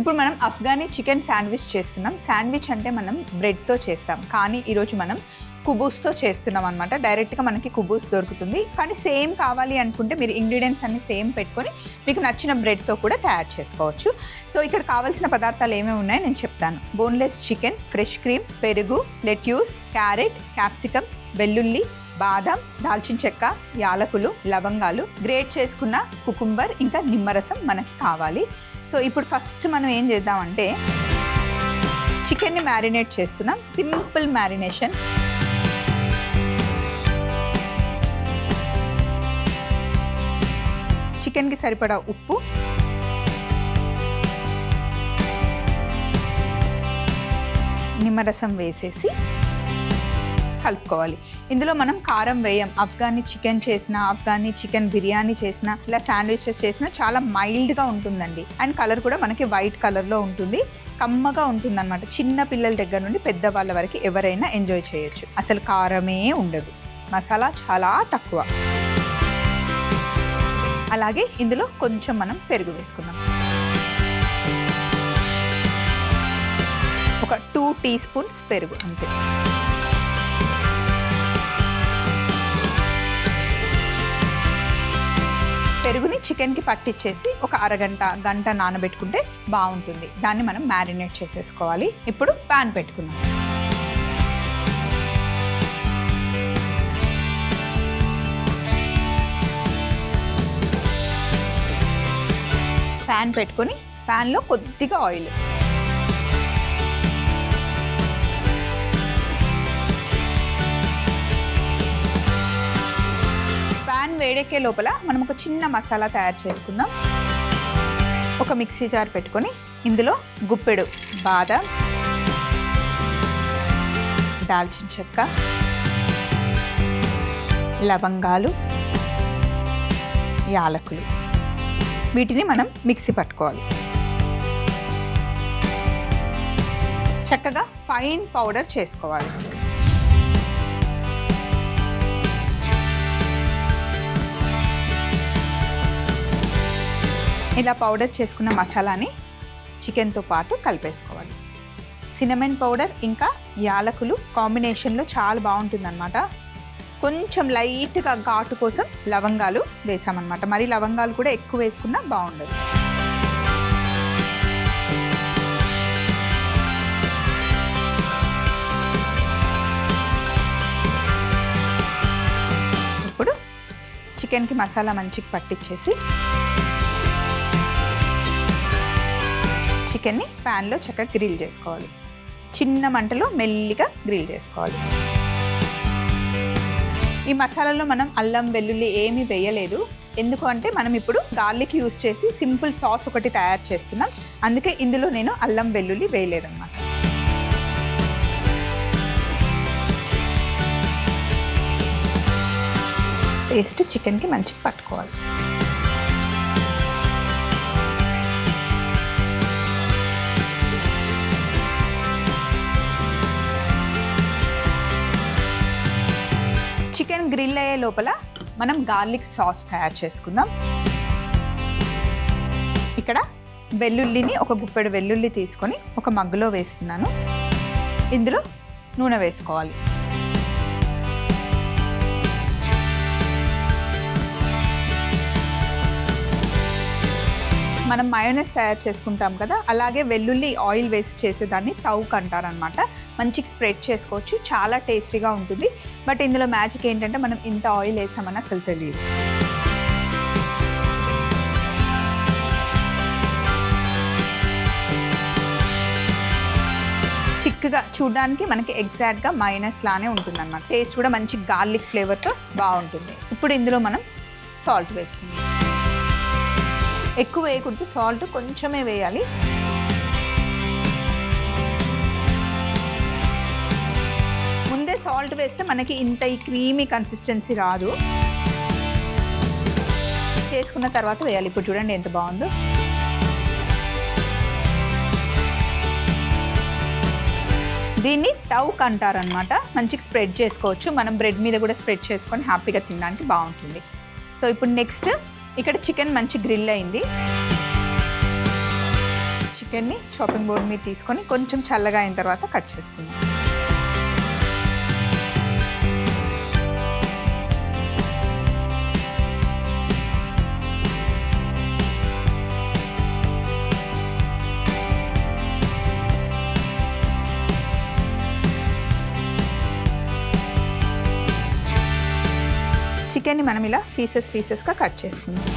ఇప్పుడు మనం Afghani chicken sandwich చేస్తున్నాం. శాండ్విచ్ అంటే మనం బ్రెడ్తో చేస్తాం, కానీ ఈరోజు మనం కుబూస్తో చేస్తున్నాం అనమాట. డైరెక్ట్గా మనకి కుబూస్ దొరుకుతుంది, కానీ సేమ్ కావాలి అనుకుంటే మీరు ఇంగ్రీడియంట్స్ అన్ని సేమ్ పెట్టుకొని మీకు నచ్చిన బ్రెడ్తో కూడా తయారు చేసుకోవచ్చు. సో ఇక్కడ కావాల్సిన పదార్థాలు ఏమేమి ఉన్నాయో నేను చెప్తాను. బోన్లెస్ చికెన్, ఫ్రెష్ క్రీమ్, పెరుగు, లెట్యూస్, క్యారెట్, క్యాప్సికమ్, వెల్లుల్లి, బాదం, దాల్చిన చెక్క, యాలకులు, లవంగాలు, గ్రేట్ చేసుకున్న కుకుంబర్, ఇంకా నిమ్మరసం మనకి కావాలి. సో ఇప్పుడు ఫస్ట్ మనం ఏం చేద్దామంటే చికెన్ని మ్యారినేట్ చేస్తున్నాం. Simple marination. చికెన్కి సరిపడా ఉప్పు, నిమ్మరసం వేసేసి కలుపుకోవాలి. ఇందులో మనం కారం వేయం. అఫ్ఘనీ చికెన్ చేసిన, అఫ్ఘనీ చికెన్ బిర్యానీ చేసిన, ఇలా శాండ్విచెస్ చేసిన చాలా మైల్డ్గా ఉంటుందండి. అండ్ కలర్ కూడా మనకి వైట్ కలర్లో ఉంటుంది, కమ్మగా ఉంటుంది అనమాట. చిన్న పిల్లల దగ్గర నుండి పెద్దవాళ్ళ వరకు ఎవరైనా ఎంజాయ్ చేయొచ్చు. అసలు కారమే ఉండదు, మసాలా చాలా తక్కువ. అలాగే ఇందులో కొంచెం మనం పెరుగు వేసుకుందాం. ఒక 2 టీ స్పూన్స్ పెరుగు అంతే. పెరుగుని చికెన్కి పట్టించేసి ఒక అరగంట గంట నానబెట్టుకుంటే బాగుంటుంది. దాన్ని మనం మ్యారినేట్ చేసేసుకోవాలి. ఇప్పుడు ప్యాన్ పెట్టుకుందాం. ప్యాన్ పెట్టుకొని ప్యాన్లో కొద్దిగా ఆయిల్, ప్యాన్ వేడెక్కే లోపల మనం ఒక చిన్న మసాలా తయారు చేసుకుందాం. ఒక మిక్సీ జార్ పెట్టుకొని ఇందులో గుప్పెడు బాదం, దాల్చిన చెక్క, లవంగాలు, యాలకులు, వీటిని మనం మిక్సీ పట్టుకోవాలి. చక్కగా ఫైన్ పౌడర్ చేసుకోవాలి. ఇలా పౌడర్ చేసుకున్న మసాలాని చికెన్తో పాటు కలిపేసుకోవాలి. సినమన్ పౌడర్ ఇంకా యాలకులు కాంబినేషన్లో చాలా బాగుంటుంది అన్నమాట. కొంచెం లైట్గా ఘాటు కోసం లవంగాలు వేసామన్నమాట. మరి లవంగాలు కూడా ఎక్కువ వేసుకున్నా బాగుండదు. ఇప్పుడు చికెన్కి మసాలా మంచిగా పట్టించేసి చికెన్ని ప్యాన్లో చక్కగా గ్రిల్ చేసుకోవాలి. చిన్న మంటలో మెల్లిగా గ్రిల్ చేసుకోవాలి. ఈ మసాలాలో మనం అల్లం వెల్లుల్లి ఏమీ వేయలేదు. ఎందుకు అంటే మనం ఇప్పుడు గార్లిక్ యూస్ చేసి సింపుల్ సాస్ ఒకటి తయారు చేస్తున్నాం. అందుకే ఇందులో నేను అల్లం వెల్లుల్లి వేయలేదన్నమాట. పేస్ట్ చికెన్కి మంచిగా పట్టుకోవాలి. చికెన్ గ్రిల్ అయ్యే లోపల మనం గార్లిక్ సాస్ తయారు చేసుకుందాం. ఇక్కడ వెల్లుల్లిని ఒక గుప్పెడు వెల్లుల్లి తీసుకొని ఒక మగ్గులో వేస్తున్నాను. ఇందులో నూనె వేసుకోవాలి. మనం మయోనైస్ తయారు చేసుకుంటాం కదా, అలాగే వెల్లుల్లి ఆయిల్ వేసి చేసేదాన్ని తౌక్ అంటారనమాట. మంచిగా స్ప్రెడ్ చేసుకోవచ్చు, చాలా టేస్టీగా ఉంటుంది. బట్ ఇందులో మ్యాజిక్ ఏంటంటే మనం ఇంత ఆయిల్ వేసామని అసలు తెలియదు. థిక్గా చూడడానికి మనకి ఎగ్జాక్ట్గా మయోనైస్ లానే ఉంటుంది అన్నమాట. టేస్ట్ కూడా మంచి గార్లిక్ ఫ్లేవర్తో బాగుంటుంది. ఇప్పుడు ఇందులో మనం సాల్ట్ వేసుకుందాం. ఎక్కువ వేయకూడదు, సాల్ట్ కొంచెమే వేయాలి. ముందే సాల్ట్ వేస్తే మనకి ఇంత ఈ క్రీమీ కన్సిస్టెన్సీ రాదు. చేసుకున్న తర్వాత వేయాలి. ఇప్పుడు చూడండి ఎంత బాగుందో. దీన్ని టౌక్ అంటారనమాట. మంచిగా స్ప్రెడ్ చేసుకోవచ్చు. మనం బ్రెడ్ మీద కూడా స్ప్రెడ్ చేసుకొని హ్యాపీగా తినడానికి బాగుంటుంది. సో ఇప్పుడు నెక్స్ట్ ఇక్కడ చికెన్ మంచి గ్రిల్ అయింది. చికెన్ని చాపింగ్ బోర్డ్ మీద తీసుకొని కొంచెం చల్లగా అయిన తర్వాత కట్ చేసుకుందాం. చికెన్ని మనం ఇలా పీసెస్గా కట్ చేసుకుందాం.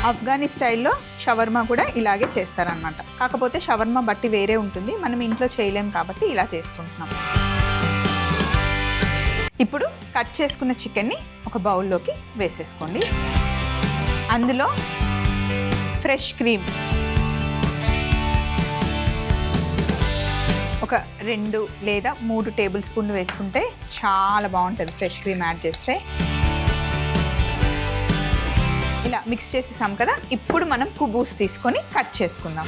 ఆఫ్ఘనీ స్టైల్లో షవర్మా కూడా ఇలాగే చేస్తారనమాట. కాకపోతే షవర్మా బట్టి వేరే ఉంటుంది, మనం ఇంట్లో చేయలేం కాబట్టి ఇలా చేసుకుంటున్నాం. ఇప్పుడు కట్ చేసుకున్న చికెన్ని ఒక బౌల్లోకి వేసేసుకోండి. అందులో ఫ్రెష్ క్రీమ్ ఒక 2 లేదా 3 టేబుల్ స్పూన్లు వేసుకుంటే చాలా బాగుంటుంది. ఫ్రెష్ క్రీమ్ యాడ్ చేస్తే ఇలా మిక్స్ చేసేసాం కదా. ఇప్పుడు మనం కుబూస్ తీసుకొని కట్ చేసుకుందాం.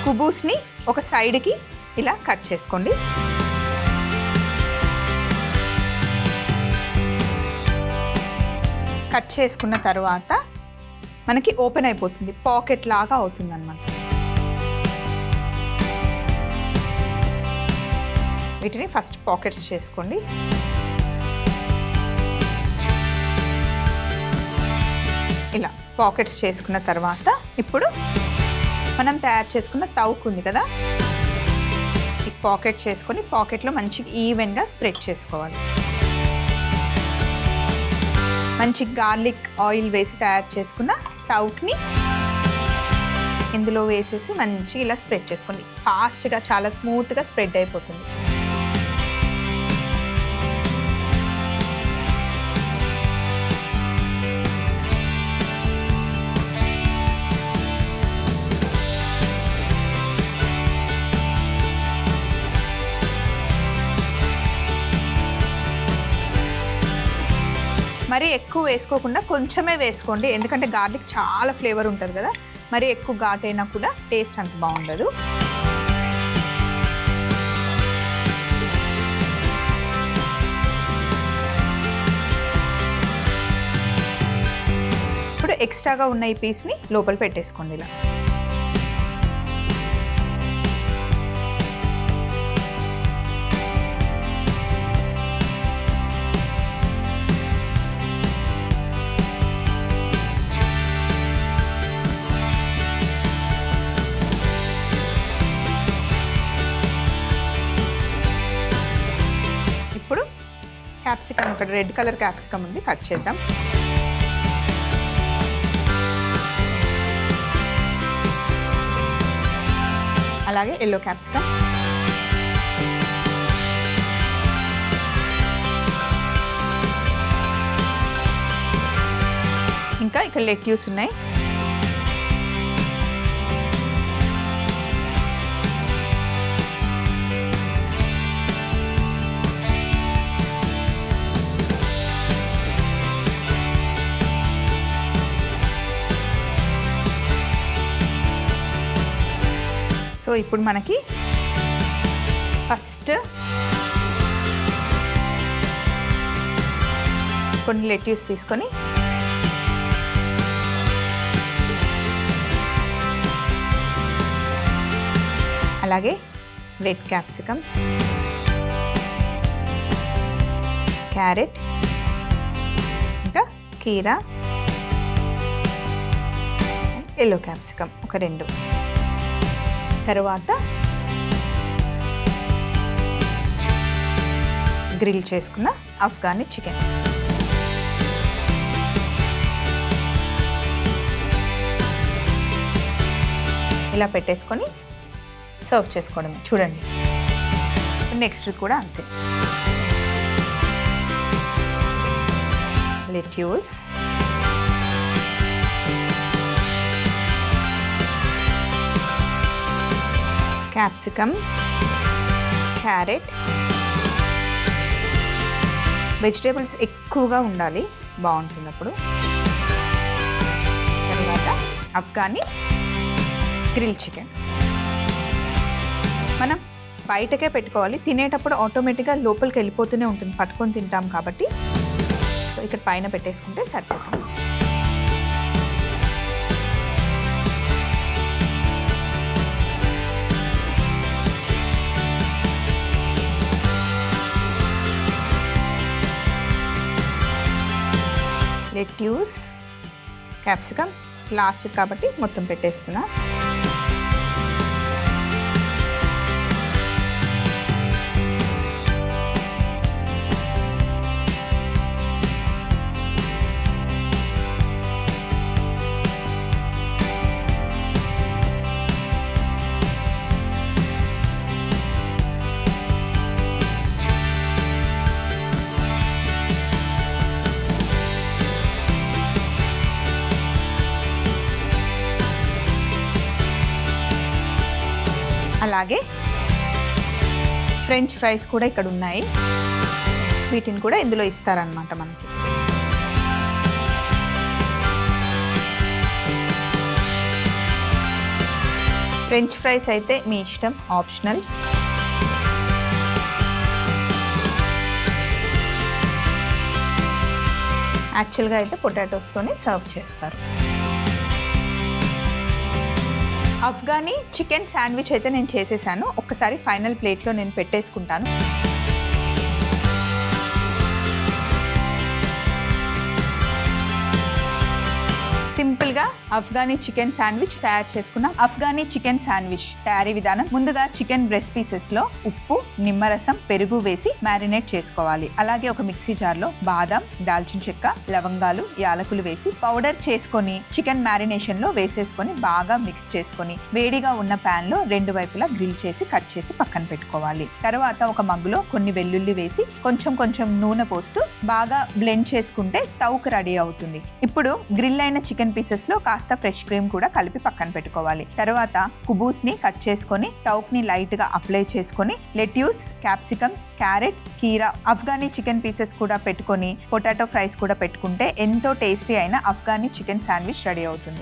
కుబూస్ని ఒక సైడ్కి ఇలా కట్ చేసుకోండి. కట్ చేసుకున్న తర్వాత మనకి ఓపెన్ అయిపోతుంది, పాకెట్ లాగా అవుతుంది అన్నమాట. వీటిని ఫస్ట్ పాకెట్స్ చేసుకోండి. ఇలా పాకెట్స్ చేసుకున్న తర్వాత ఇప్పుడు మనం తయారు చేసుకున్న తౌక్ ఉంది కదా, ఈ పాకెట్ చేసుకొని పాకెట్లో మంచిగా ఈవెన్గా స్ప్రెడ్ చేసుకోవాలి. మంచి గార్లిక్ ఆయిల్ వేసి తయారు చేసుకున్న తౌక్ని ఇందులో వేసేసి మంచిగా ఇలా స్ప్రెడ్ చేసుకోండి. ఫాస్ట్గా చాలా స్మూత్గా స్ప్రెడ్ అయిపోతుంది. మరీ ఎక్కువ వేసుకోకుండా కొంచెమే వేసుకోండి, ఎందుకంటే గార్లిక్ చాలా ఫ్లేవర్ ఉంటుంది కదా. మరీ ఎక్కువ ఘాట్ అయినా కూడా టేస్ట్ అంత బాగుండదు. ఇప్పుడు ఎక్స్ట్రాగా ఉన్న ఈ పీస్ని లోపల పెట్టేసుకోండి ఇలా. క్యాప్సికమ్, ఇక్కడ రెడ్ కలర్ క్యాప్సికమ్ ఉంది, కట్ చేద్దాం. అలాగే ఎల్లో క్యాప్సికమ్, ఇంకా ఇక్కడ లెట్యూస్ ఉన్నాయి. సో ఇప్పుడు మనకి ఫస్ట్ కొన్ని లెట్యూస్ తీసుకొని అలాగే రెడ్ క్యాప్సికమ్, క్యారెట్, ఇంకా కీరా, ఎల్లో క్యాప్సికమ్ ఒక 2. తర్వాత గ్రిల్ చేసుకున్న ఆఫ్ఘనీ చికెన్. ఇలా పెట్టేసుకొని సర్వ్ చేసుకోవడమే. చూడండి, నెక్స్ట్ కూడా అంతే. లెట్యూస్, క్యాప్సికమ్, క్యారెట్, వెజిటేబుల్స్ ఎక్కువగా ఉండాలి, బాగుంటుంది అప్పుడు. తర్వాత అఫ్ఘనీ గ్రిల్ చికెన్ మనం బయటకే పెట్టుకోవాలి. తినేటప్పుడు ఆటోమేటిక్గా లోపలికి వెళ్ళిపోతూనే ఉంటుంది, పట్టుకొని తింటాం కాబట్టి. సో ఇక్కడ పైన పెట్టేసుకుంటే సరిపోతుంది. లెట్యూస్, క్యాప్సికమ్ లాస్ట్ కాబట్టి మొత్తం పెట్టేస్తున్నా. అలాగే ఫ్రెంచ్ ఫ్రైస్ కూడా ఇక్కడ ఉన్నాయి, వీటిని కూడా ఇందులో ఇస్తారనమాట మనకి. ఫ్రెంచ్ ఫ్రైస్ అయితే మీ ఇష్టం, ఆప్షనల్. యాక్చువల్గా అయితే పొటాటోస్తోనే సర్వ్ చేస్తారు. అఫ్ఘనీ చికెన్ శాండ్విచ్ అయితే నేను చేసేసాను. ఒక్కసారి ఫైనల్ ప్లేట్లో నేను పెట్టేసుకుంటాను. సింపుల్గా అఫ్ఘనీ చికెన్ శాండ్విచ్ తయారు చేసుకున్నాం. అఫ్ఘనీ చికెన్ శాండ్విచ్ తయారీ విధానం: ముందుగా చికెన్ బ్రెస్ట్ పీసెస్లో ఉప్పు, నిమ్మరసం, పెరుగు వేసి మ్యారినేట్ చేసుకోవాలి. అలాగే ఒక మిక్సీ జార్లో బాదం, దాల్చిన చెక్క, లవంగాలు, యాలకులు వేసి పౌడర్ చేసుకొని చికెన్ మ్యారినేషన్లో వేసేసుకొని బాగా మిక్స్ చేసుకొని వేడిగా ఉన్న ప్యాన్లో రెండు వైపులా గ్రిల్ చేసి కట్ చేసి పక్కన పెట్టుకోవాలి. తర్వాత ఒక మగ్గులో కొన్ని వెల్లుల్లి వేసి కొంచెం నూనె పోస్తూ బాగా బ్లెండ్ చేసుకుంటే తౌక్ రెడీ అవుతుంది. ఇప్పుడు గ్రిల్ అయిన చికెన్ పీసెస్ లో కాస్త ఫ్రెష్ క్రీమ్ కూడా కలిపి పక్కన పెట్టుకోవాలి. తర్వాత కుబూస్ ని కట్ చేసుకొని టౌక్ ని లైట్ గా అప్లై చేసుకొని లెట్యూస్, క్యాప్సికమ్, క్యారెట్, కీరా, అఫ్ఘనీ చికెన్ పీసెస్ కూడా పెట్టుకొని పొటాటో ఫ్రైస్ కూడా పెట్టుకుంటే ఎంతో టేస్టీ అయిన అఫ్ఘనీ చికెన్ శాండ్విచ్ రెడీ అవుతుంది.